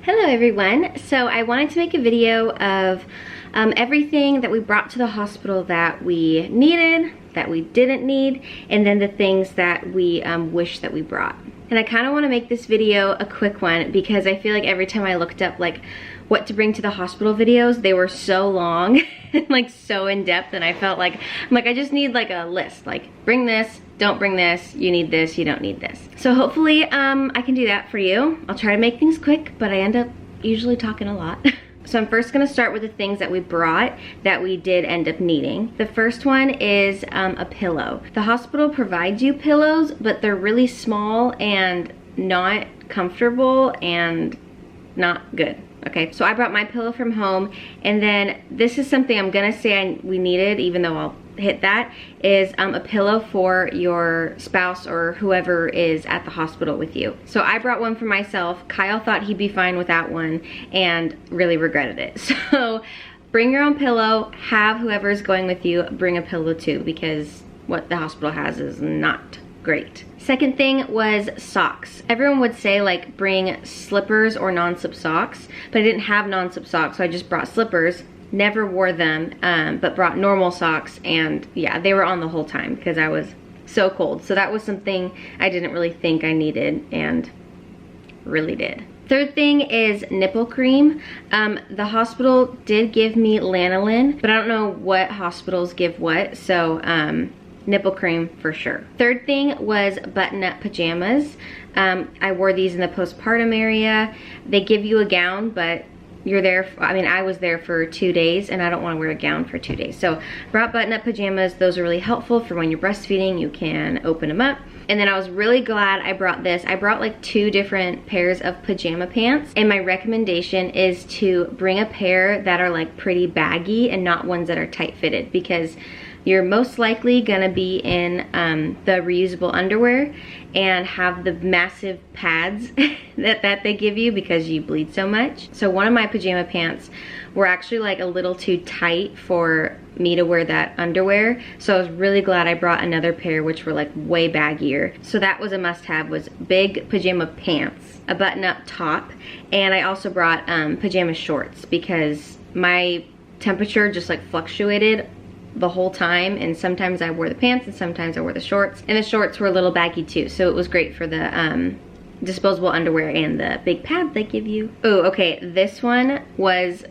Hello everyone. So I wanted to make a video of everything that we brought to the hospital that we needed, that we didn't need, and then the things that we wish that we brought. And I kind of want to make this video a quick one because I feel like every time I looked up like what to bring to the hospital videos, they were so long and like so in depth, and I felt like I just need like a list, like bring this, don't bring this, you need this, you don't need this. So hopefully I can do that for you. I'll try to make things quick, but I end up usually talking a lot. So I'm first gonna start with the things that we brought that we did end up needing. The first one is a pillow. The hospital provides you pillows, but they're really small and not comfortable and not good. Okay, so I brought my pillow from home, and then this is something I'm gonna say we needed, even though I'll hit that, is a pillow for your spouse or whoever is at the hospital with you. So I brought one for myself. Kyle thought he'd be fine without one and really regretted it. So bring your own pillow, have whoever's going with you bring a pillow too, because what the hospital has is not great. Second thing was socks. Everyone would say like bring slippers or non-slip socks, but I didn't have non-slip socks, so I just brought slippers. Never wore them, but brought normal socks, and yeah, they were on the whole time because I was so cold. So that was something I didn't really think I needed and really did. Third thing is nipple cream. The hospital did give me lanolin, but I don't know what hospitals give what, so nipple cream for sure. Third thing was button-up pajamas. I wore these in the postpartum area. They give you a gown, but you're there, I was there for 2 days and I don't want to wear a gown for 2 days. So brought button-up pajamas. Those are really helpful for when you're breastfeeding. You can open them up. And then I was really glad I brought this. I brought like 2 different pairs of pajama pants, and my recommendation is to bring a pair that are like pretty baggy and not ones that are tight fitted, because you're most likely gonna be in the reusable underwear and have the massive pads that they give you because you bleed so much. So one of my pajama pants were actually like a little too tight for me to wear that underwear. So I was really glad I brought another pair which were like way baggier. So that was a must-have, was big pajama pants, a button-up top, and I also brought pajama shorts because my temperature just like fluctuated the whole time, and sometimes I wore the pants and sometimes I wore the shorts, and the shorts were a little baggy too, so it was great for the disposable underwear and the big pad they give you. Oh, okay, this one was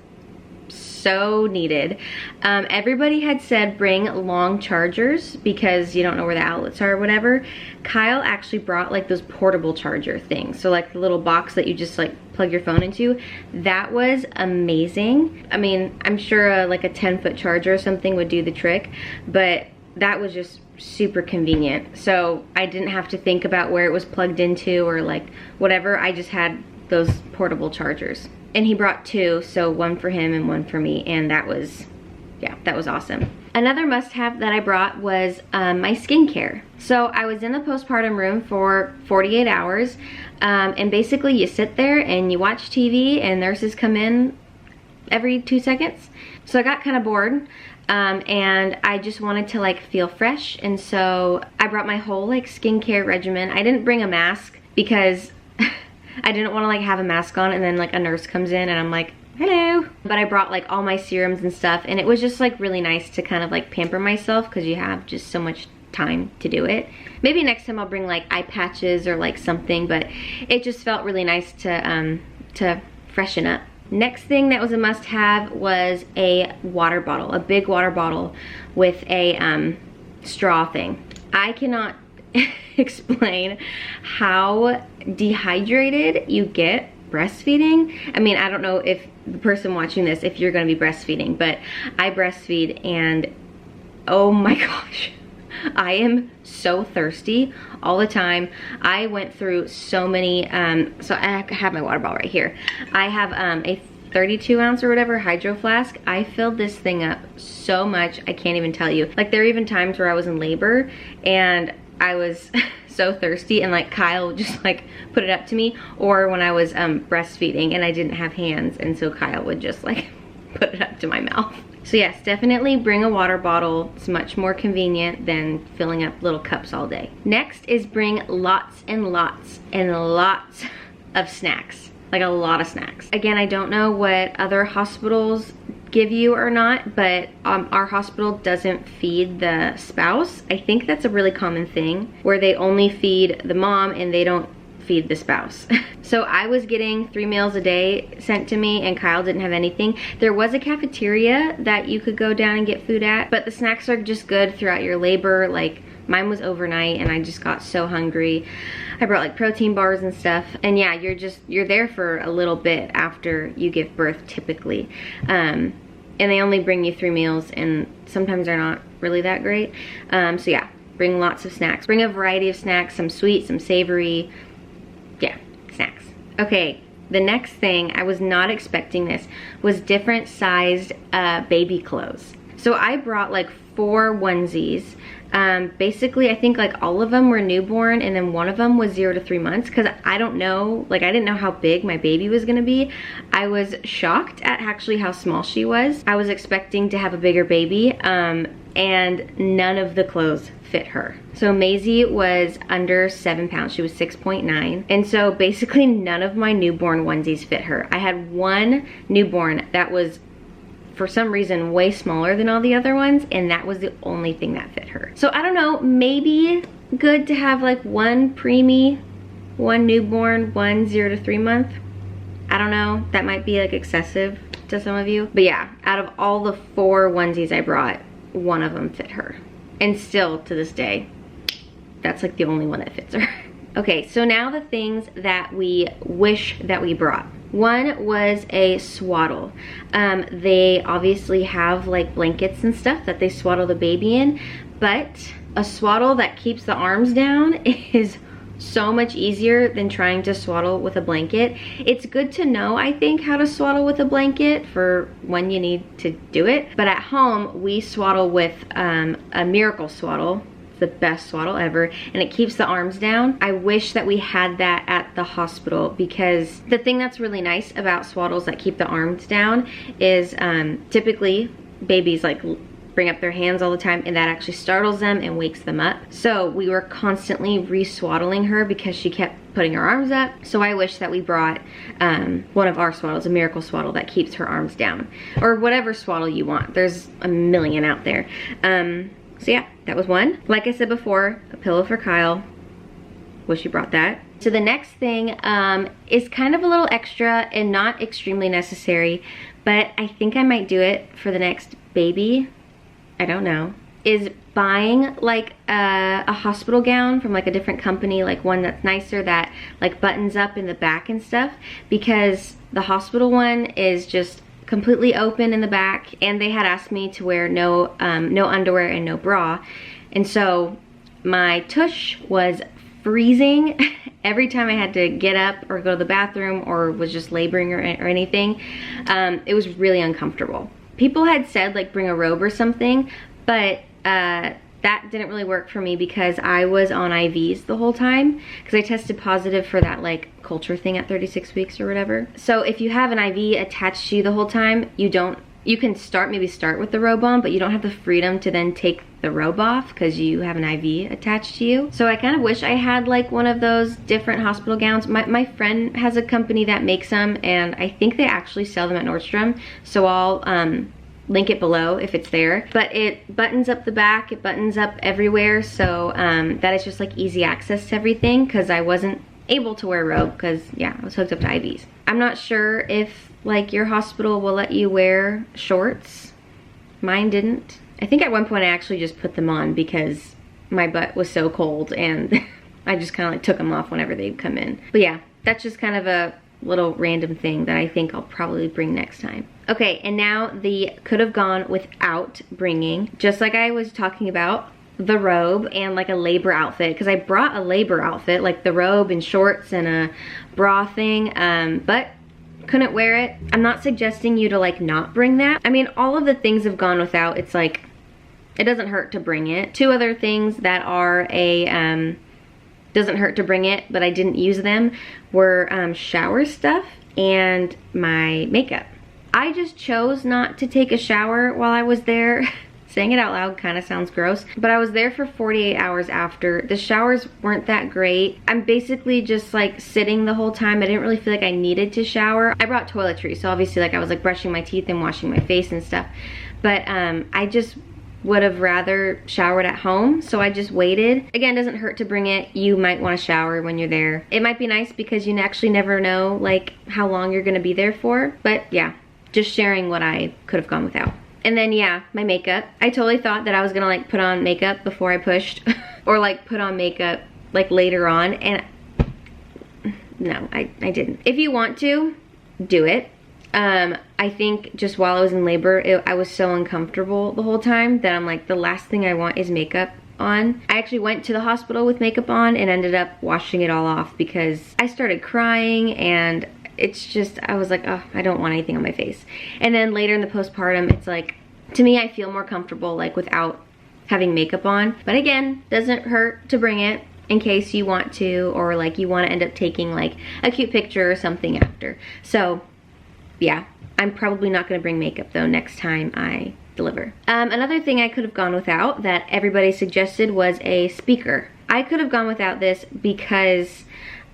so needed. Everybody had said bring long chargers because you don't know where the outlets are or whatever. Kyle actually brought like those portable charger things, so like the little box that you just like plug your phone into. That was amazing. I mean, I'm sure like a 10-foot charger or something would do the trick, but that was just super convenient. So I didn't have to think about where it was plugged into or like whatever. I just had those portable chargers. And he brought 2, so one for him and one for me, and that was, yeah, that was awesome. Another must-have that I brought was my skincare. So I was in the postpartum room for 48 hours, and basically you sit there and you watch TV and nurses come in every 2 seconds. So I got kind of bored, and I just wanted to like feel fresh, and so I brought my whole like skincare regimen. I didn't bring a mask because I didn't want to like have a mask on and then like a nurse comes in and I'm like, hello. But I brought like all my serums and stuff, and it was just like really nice to kind of like pamper myself because you have just so much time to do it. Maybe next time I'll bring like eye patches or like something, but it just felt really nice to freshen up. Next thing that was a must-have was a water bottle, a big water bottle with a straw thing. I cannot explain how dehydrated you get breastfeeding. I mean, I don't know if the person watching this, if you're gonna be breastfeeding, but I breastfeed, and oh my gosh, I am so thirsty all the time. I went through so many, so I have my water bottle right here. I have a 32-ounce or whatever hydro flask. I filled this thing up so much, I can't even tell you. Like there are even times where I was in labor and I was so thirsty, and like Kyle would just like put it up to me, or when I was breastfeeding and I didn't have hands, and so Kyle would just like put it up to my mouth. So yes, definitely bring a water bottle. It's much more convenient than filling up little cups all day. Next is bring lots and lots and lots of snacks. like a lot of snacks. Again, I don't know what other hospitals give you or not, but our hospital doesn't feed the spouse. I think that's a really common thing where they only feed the mom and they don't feed the spouse. So I was getting 3 meals a day sent to me and Kyle didn't have anything. There was a cafeteria that you could go down and get food at, but the snacks are just good throughout your labor. Like mine was overnight and I just got so hungry. I brought like protein bars and stuff. And yeah, you're there for a little bit after you give birth typically. And they only bring you 3 meals and sometimes they're not really that great. So yeah, bring lots of snacks. Bring a variety of snacks, some sweet, some savory. Yeah, snacks. Okay, the next thing, I was not expecting this, was different sized baby clothes. So I brought like 4 onesies. Basically, I think like all of them were newborn and then one of them was 0 to 3 months because I don't know, like I didn't know how big my baby was gonna be. I was shocked at actually how small she was. I was expecting to have a bigger baby and none of the clothes fit her. So Maisie was under 7 pounds. She was 6.9. And so basically none of my newborn onesies fit her. I had one newborn that was for some reason way smaller than all the other ones, and that was the only thing that fit her. So I don't know, maybe good to have like one preemie, one newborn, one 0 to 3 month. I don't know, that might be like excessive to some of you. But yeah, out of all the 4 onesies I brought, one of them fit her. And still to this day, that's like the only one that fits her. Okay, so now the things that we wish that we brought. One was a swaddle. They obviously have like blankets and stuff that they swaddle the baby in, but a swaddle that keeps the arms down is so much easier than trying to swaddle with a blanket. It's good to know, I think, how to swaddle with a blanket for when you need to do it. But at home, we swaddle with a Miracle Swaddle. It's the best swaddle ever, and it keeps the arms down. I wish that we had that at the hospital because the thing that's really nice about swaddles that keep the arms down is typically babies like bring up their hands all the time and that actually startles them and wakes them up. So we were constantly re-swaddling her because she kept putting her arms up. So I wish that we brought one of our swaddles, a Miracle Swaddle that keeps her arms down, or whatever swaddle you want. There's a million out there. So yeah, that was one. Like I said before, a pillow for Kyle. Wish you brought that. So the next thing is kind of a little extra and not extremely necessary, but I think I might do it for the next baby. I don't know, is buying like a hospital gown from like a different company, like one that's nicer that like buttons up in the back and stuff, because the hospital one is just completely open in the back, and they had asked me to wear no underwear and no bra, and so my tush was freezing every time I had to get up or go to the bathroom or was just laboring or anything. It was really uncomfortable. People had said like bring a robe or something, but that didn't really work for me because I was on IVs the whole time because I tested positive for that like culture thing at 36 weeks or whatever. So if you have an IV attached to you the whole time, you can maybe start with the robe on, but you don't have the freedom to then take the robe off because you have an IV attached to you. So I kind of wish I had like one of those different hospital gowns. My friend has a company that makes them, and I think they actually sell them at Nordstrom. So I'll link it below if it's there. But it buttons up the back, it buttons up everywhere, so that is just like easy access to everything because I wasn't able to wear a robe because yeah, I was hooked up to IVs. I'm not sure if like your hospital will let you wear shorts. Mine didn't. I think at one point I actually just put them on because my butt was so cold and I just kind of like took them off whenever they'd come in. But yeah, that's just kind of a little random thing that I think I'll probably bring next time. Okay, and now the could have gone without bringing, just like I was talking about, the robe and like a labor outfit, because I brought a labor outfit, like the robe and shorts and a bra thing, but couldn't wear it. I'm not suggesting you to like not bring that. I mean, all of the things have gone without. It's like, it doesn't hurt to bring it. 2 other things that are a, doesn't hurt to bring it, but I didn't use them, were shower stuff and my makeup. I just chose not to take a shower while I was there. saying it out loud kind of sounds gross, but I was there for 48 hours after. The showers weren't that great. I'm basically just like sitting the whole time. I didn't really feel like I needed to shower. I brought toiletries, so obviously like I was like brushing my teeth and washing my face and stuff, but I just would have rather showered at home, so I just waited. Again, it doesn't hurt to bring it. You might want to shower when you're there. It might be nice because you actually never know like how long you're gonna be there for, but yeah, just sharing what I could have gone without. And then yeah, my makeup. I totally thought that I was gonna like put on makeup before I pushed or like put on makeup like later on, and no, I didn't. If you want to, do it. I think just while I was in labor, I was so uncomfortable the whole time that I'm like, the last thing I want is makeup on. I actually went to the hospital with makeup on and ended up washing it all off because I started crying, and it's just, I was like, oh, I don't want anything on my face. And then later in the postpartum, it's like, to me, I feel more comfortable like without having makeup on. But again, doesn't hurt to bring it in case you want to, or like you want to end up taking like a cute picture or something after. So yeah, I'm probably not going to bring makeup though next time I deliver. Another thing I could have gone without that everybody suggested was a speaker. I could have gone without this because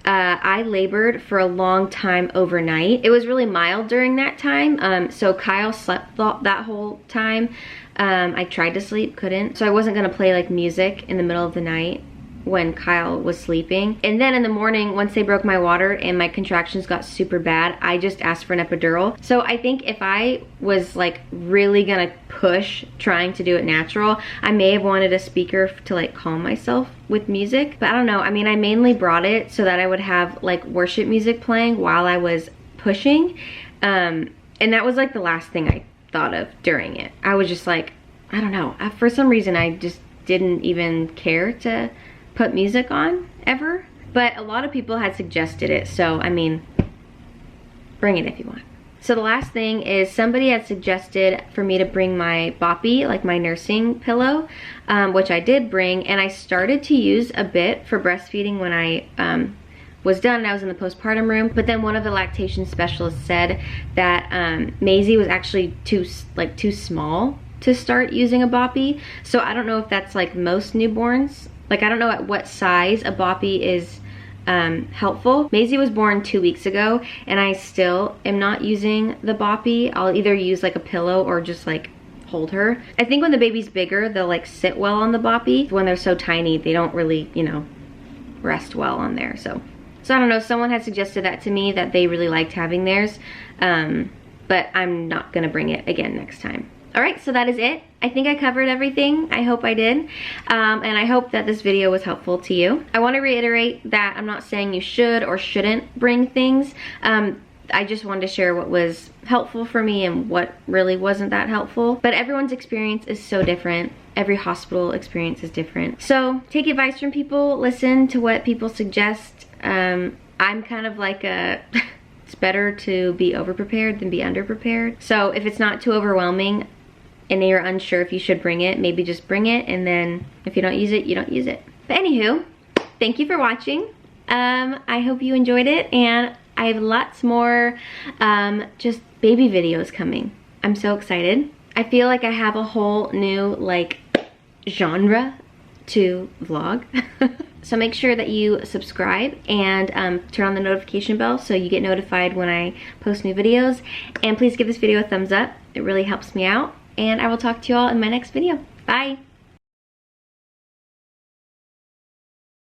I labored for a long time overnight. It was really mild during that time, so Kyle slept that whole time. I tried to sleep, couldn't. So I wasn't gonna play like music in the middle of the night when Kyle was sleeping. And then in the morning, once they broke my water and my contractions got super bad, I just asked for an epidural. So I think if I was like really gonna push trying to do it natural, I may have wanted a speaker to like calm myself with music. But I don't know, I mean, I mainly brought it so that I would have like worship music playing while I was pushing. And that was like the last thing I thought of during it. I was just like, I don't know, for some reason I just didn't even care to put music on ever, but a lot of people had suggested it, so I mean, bring it if you want. So the last thing is somebody had suggested for me to bring my boppy, like my nursing pillow, which I did bring, and I started to use a bit for breastfeeding when I was done and I was in the postpartum room, but then one of the lactation specialists said that Maisie was actually too small to start using a boppy. So I don't know if that's like most newborns. Like, I don't know at what size a boppy is helpful. Maisie was born 2 weeks ago, and I still am not using the boppy. I'll either use like a pillow or just like hold her. I think when the baby's bigger, they'll like sit well on the boppy. When they're so tiny, they don't really, you know, rest well on there. So I don't know, someone had suggested that to me, that they really liked having theirs, but I'm not gonna bring it again next time. All right, so that is it. I think I covered everything. I hope I did. And I hope that this video was helpful to you. I want to reiterate that I'm not saying you should or shouldn't bring things. I just wanted to share what was helpful for me and what really wasn't that helpful. But everyone's experience is so different. Every hospital experience is different. So take advice from people, listen to what people suggest. I'm kind of like a... it's better to be over-prepared than be under-prepared. So if it's not too overwhelming, and you're unsure if you should bring it, maybe just bring it, and then if you don't use it, you don't use it. But anywho, thank you for watching. I hope you enjoyed it, and I have lots more just baby videos coming. I'm so excited. I feel like I have a whole new like genre to vlog. So make sure that you subscribe and turn on the notification bell so you get notified when I post new videos. And please give this video a thumbs up. It really helps me out. And I will talk to you all in my next video. Bye.